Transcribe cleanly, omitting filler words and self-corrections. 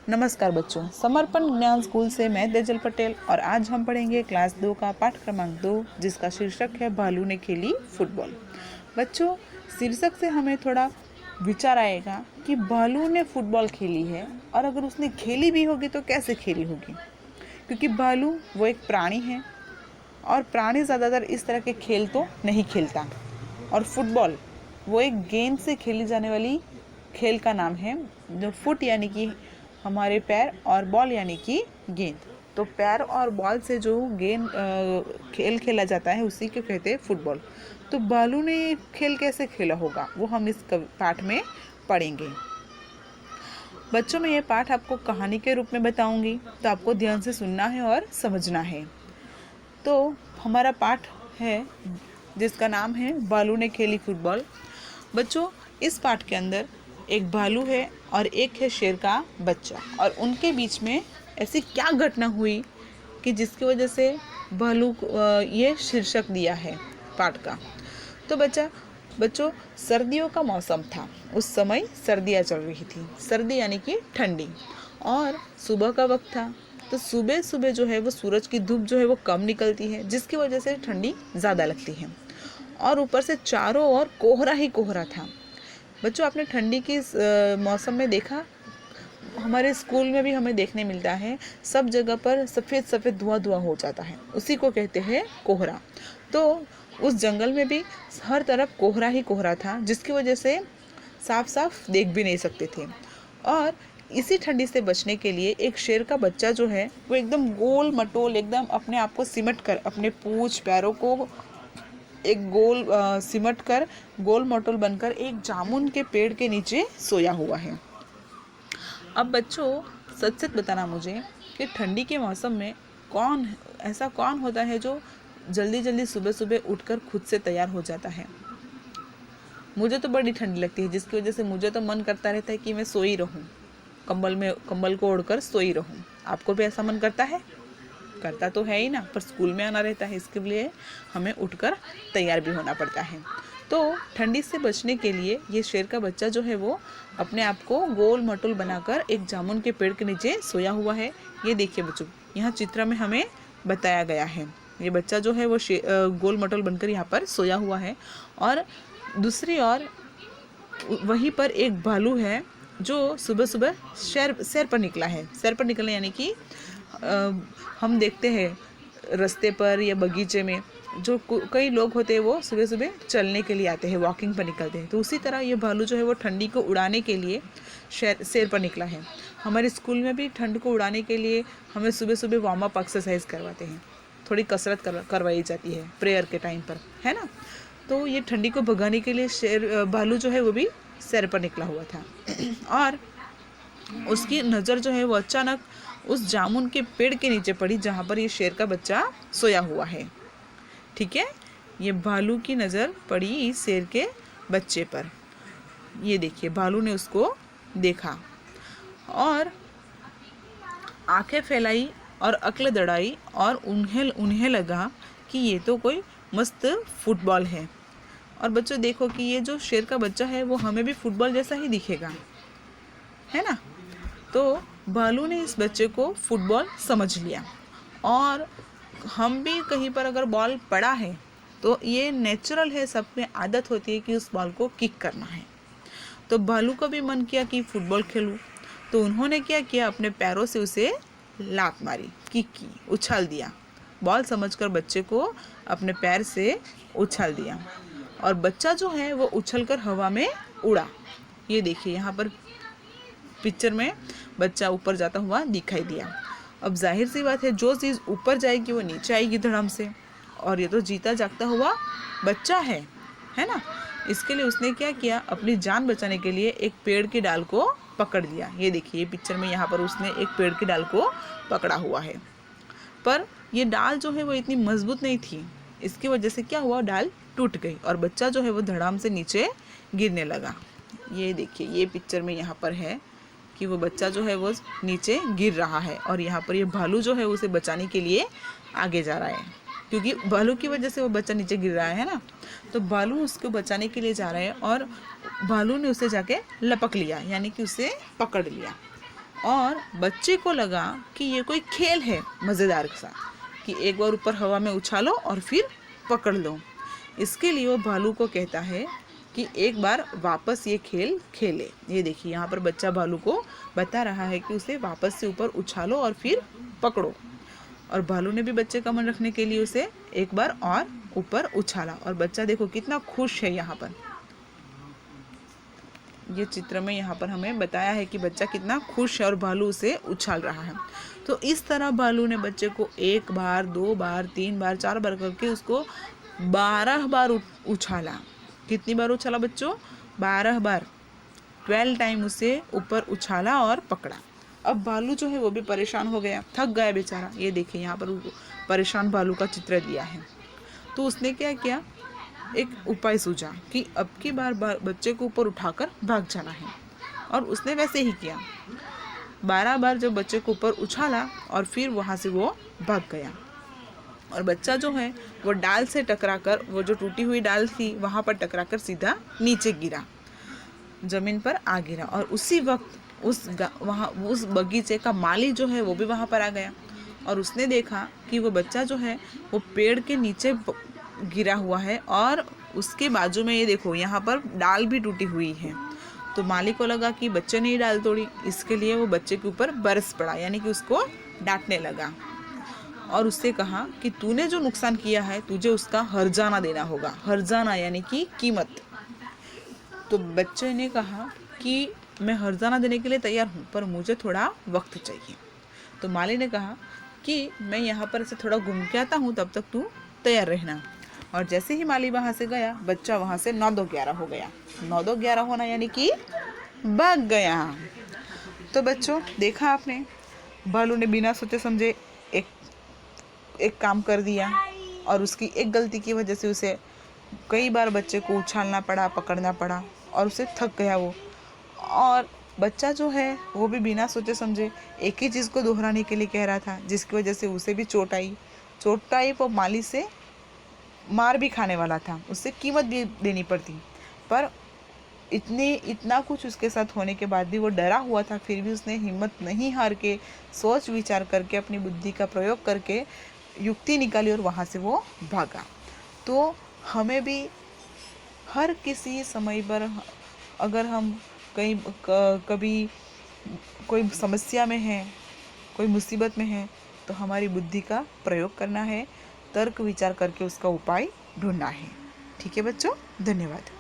नमस्कार बच्चों, समर्पण ज्ञान स्कूल से मैं तेजल पटेल और आज हम पढ़ेंगे क्लास 2 का पाठ क्रमांक 2 जिसका शीर्षक है भालू ने खेली फुटबॉल। बच्चों, शीर्षक से हमें थोड़ा विचार आएगा कि भालू ने फुटबॉल खेली है और अगर उसने खेली भी होगी तो कैसे खेली होगी, क्योंकि भालू वो एक प्राणी है और प्राणी ज़्यादातर इस तरह के खेल तो नहीं खेलता और फुटबॉल वो एक गेंद से खेली जाने वाली खेल का नाम है। जो फुट यानी कि हमारे पैर और बॉल यानी कि गेंद, तो पैर और बॉल से जो गेंद खेल खेला जाता है उसी को कहते हैं फुटबॉल। तो भालू ने खेल कैसे खेला होगा वो हम इस पाठ में पढ़ेंगे। बच्चों, मैं ये पाठ आपको कहानी के रूप में बताऊंगी, तो आपको ध्यान से सुनना है और समझना है। तो हमारा पाठ है जिसका नाम है भालू ने खेली फुटबॉल। बच्चों, इस पाठ के अंदर एक भालू है और एक है शेर का बच्चा और उनके बीच में ऐसी क्या घटना हुई कि जिसकी वजह से भालू ये शीर्षक दिया है पाठ का। तो बच्चों, सर्दियों का मौसम था। उस समय सर्दियाँ चल रही थी, सर्दी यानी कि ठंडी, और सुबह का वक्त था। तो सुबह सुबह जो है वो सूरज की धूप जो है वो कम निकलती है, जिसकी वजह से ठंडी ज़्यादा लगती है और ऊपर से चारों ओर कोहरा ही कोहरा था। बच्चों, आपने ठंडी की मौसम में देखा, हमारे स्कूल में भी हमें देखने मिलता है, सब जगह पर सफ़ेद सफ़ेद धुआं धुआं हो जाता है, उसी को कहते हैं कोहरा। तो उस जंगल में भी हर तरफ कोहरा ही कोहरा था, जिसकी वजह से साफ साफ देख भी नहीं सकते थे। और इसी ठंडी से बचने के लिए एक शेर का बच्चा जो है वो एकदम गोल मटोल, एकदम अपने आप को सिमट कर, अपने पूंछ पैरों को एक गोल सिमट कर गोल मटोल बनकर एक जामुन के पेड़ के नीचे सोया हुआ है। अब बच्चों, सच सच बताना मुझे कि ठंडी के मौसम में ऐसा कौन होता है जो जल्दी जल्दी सुबह सुबह उठकर खुद से तैयार हो जाता है। मुझे तो बड़ी ठंडी लगती है, जिसकी वजह से मुझे तो मन करता रहता है कि मैं सोई रहूं, कंबल को ओढ़कर सोई रहूं। आपको भी ऐसा मन करता है? करता तो है ही ना, पर स्कूल में आना रहता है, इसके लिए हमें उठकर तैयार भी होना पड़ता है। तो ठंडी से बचने के लिए ये शेर का बच्चा जो है वो अपने आप को गोल मटोल बनाकर एक जामुन के पेड़ के नीचे सोया हुआ है। ये देखिए बच्चों, यहाँ चित्र में हमें बताया गया है, ये बच्चा जो है वो गोल मटोल बनकर यहाँ पर सोया हुआ है और दूसरी ओर वहीं पर एक भालू है जो सुबह सुबह सैर पर निकला है। सैर पर निकलना यानी कि हम देखते हैं रास्ते पर या बगीचे में जो कई लोग होते हैं वो सुबह सुबह चलने के लिए आते हैं, वॉकिंग पर निकलते हैं। तो उसी तरह ये भालू जो है वो ठंडी को उड़ाने के लिए सैर पर निकला है। हमारे स्कूल में भी ठंड को उड़ाने के लिए हमें सुबह सुबह वार्म अप एक्सरसाइज करवाते हैं, थोड़ी कसरत करवाई जाती है प्रेयर के टाइम पर, है ना। तो ये ठंडी को भगाने के लिए भालू जो है वो भी सैर पर निकला हुआ था और उसकी नज़र जो है वो अचानक उस जामुन के पेड़ के नीचे पड़ी जहाँ पर ये शेर का बच्चा सोया हुआ है। ठीक है, ये भालू की नज़र पड़ी इस शेर के बच्चे पर। ये देखिए, भालू ने उसको देखा और आंखें फैलाई और अक्ल दड़ाई और उन्हें लगा कि ये तो कोई मस्त फुटबॉल है। और बच्चों देखो कि ये जो शेर का बच्चा है वो हमें भी फुटबॉल जैसा ही दिखेगा, है ना। तो भालू ने इस बच्चे को फुटबॉल समझ लिया और हम भी कहीं पर अगर बॉल पड़ा है तो ये नेचुरल है, सब में आदत होती है कि उस बॉल को किक करना है। तो भालू का भी मन किया कि फुटबॉल खेलूं, तो उन्होंने क्या किया, अपने पैरों से उसे लात मारी, किक की, उछाल दिया। बॉल समझकर बच्चे को अपने पैर से उछाल दिया और बच्चा जो है वो उछलकर हवा में उड़ा। ये देखिए, यहाँ पर पिक्चर में बच्चा ऊपर जाता हुआ दिखाई दिया। अब जाहिर सी बात है, जो चीज़ ऊपर जाएगी वो नीचे आएगी धड़ाम से, और ये तो जीता जागता हुआ बच्चा है ना। इसके लिए उसने क्या किया, अपनी जान बचाने के लिए एक पेड़ की डाल को पकड़ लिया। ये देखिए पिक्चर में, यहाँ पर उसने एक पेड़ की डाल को पकड़ा हुआ है, पर ये डाल जो है वो इतनी मजबूत नहीं थी। इसकी वजह से क्या हुआ, डाल टूट गई और बच्चा जो है वो धड़ाम से नीचे गिरने लगा। ये देखिए, ये पिक्चर में यहाँ पर है कि वो बच्चा जो है वो नीचे गिर रहा है और यहाँ पर ये भालू जो है उसे बचाने के लिए आगे जा रहा है, क्योंकि भालू की वजह से वो बच्चा नीचे गिर रहा है ना। तो भालू उसको बचाने के लिए जा रहा है और भालू ने उसे जाके लपक लिया, यानी कि उसे पकड़ लिया। और बच्चे को लगा कि ये कोई खेल है मज़ेदार सा, कि एक बार ऊपर हवा में उछालो और फिर पकड़ लो। इसके लिए वो भालू को कहता है कि एक बार वापस ये खेल खेले। ये देखिए यहाँ पर बच्चा भालू को बता रहा है कि उसे वापस से ऊपर उछालो और फिर पकड़ो। और भालू ने भी बच्चे का मन रखने के लिए उसे एक बार और ऊपर उछाला और बच्चा देखो कितना खुश है। यहाँ पर ये चित्र में यहाँ पर हमें बताया है कि बच्चा कितना खुश है और भालू उसे उछाल रहा है। तो इस तरह भालू ने बच्चे को एक बार, दो बार, तीन बार, चार बार करके उसको 12 बार उछाला। कितनी बार उछाला बच्चों? 12 बार। 12 टाइम उसे ऊपर उछाला और पकड़ा। अब भालू जो है वो भी परेशान हो गया, थक गया बेचारा। ये देखिए यहाँ पर परेशान भालू का चित्र दिया है। तो उसने क्या किया, एक उपाय सूझा कि अब की बार बच्चे को ऊपर उठाकर भाग जाना है। और उसने वैसे ही किया। 12 बार जब बच्चे को ऊपर उछाला और फिर वहाँ से वो भाग गया। और बच्चा जो है वो डाल से टकराकर, वो जो टूटी हुई डाल थी वहाँ पर टकराकर सीधा नीचे गिरा, ज़मीन पर आ गिरा। और उसी वक्त उस बगीचे का माली जो है वो भी वहाँ पर आ गया। और उसने देखा कि वो बच्चा जो है वो पेड़ के नीचे गिरा हुआ है और उसके बाजू में ये देखो यहाँ पर डाल भी टूटी हुई है। तो माली को लगा कि बच्चे ने ही डाल तोड़ी, इसके लिए वो बच्चे के ऊपर बरस पड़ा, यानी कि उसको डांटने लगा। और उससे कहा कि तूने जो नुकसान किया है तुझे उसका हर्जाना देना होगा। हर्जाना यानी कि कीमत। तो बच्चे ने कहा कि मैं हर्जाना देने के लिए तैयार हूँ, पर मुझे थोड़ा वक्त चाहिए। तो माली ने कहा कि मैं यहाँ पर से थोड़ा घूम के आता हूँ, तब तक तू तैयार रहना। और जैसे ही माली वहाँ से गया, बच्चा वहाँ से 9-2-11 हो गया। 9-2-11 होना यानी कि भाग गया। तो बच्चों देखा आपने, भालू ने बिना सोचे समझे एक काम कर दिया और उसकी एक गलती की वजह से उसे कई बार बच्चे को उछालना पड़ा, पकड़ना पड़ा और उसे थक गया वो। और बच्चा जो है वो भी बिना सोचे समझे एक ही चीज़ को दोहराने के लिए कह रहा था, जिसकी वजह से उसे भी चोट आई। वो माली से मार भी खाने वाला था, उससे कीमत भी देनी पड़ती। पर इतना कुछ उसके साथ होने के बाद भी वो डरा हुआ था, फिर भी उसने हिम्मत नहीं हार के सोच विचार करके अपनी बुद्धि का प्रयोग करके युक्ति निकाली और वहाँ से वो भागा। तो हमें भी हर किसी समय पर अगर हम कभी कोई समस्या में है, कोई मुसीबत में है, तो हमारी बुद्धि का प्रयोग करना है, तर्क विचार करके उसका उपाय ढूंढना है। ठीक है बच्चों, धन्यवाद।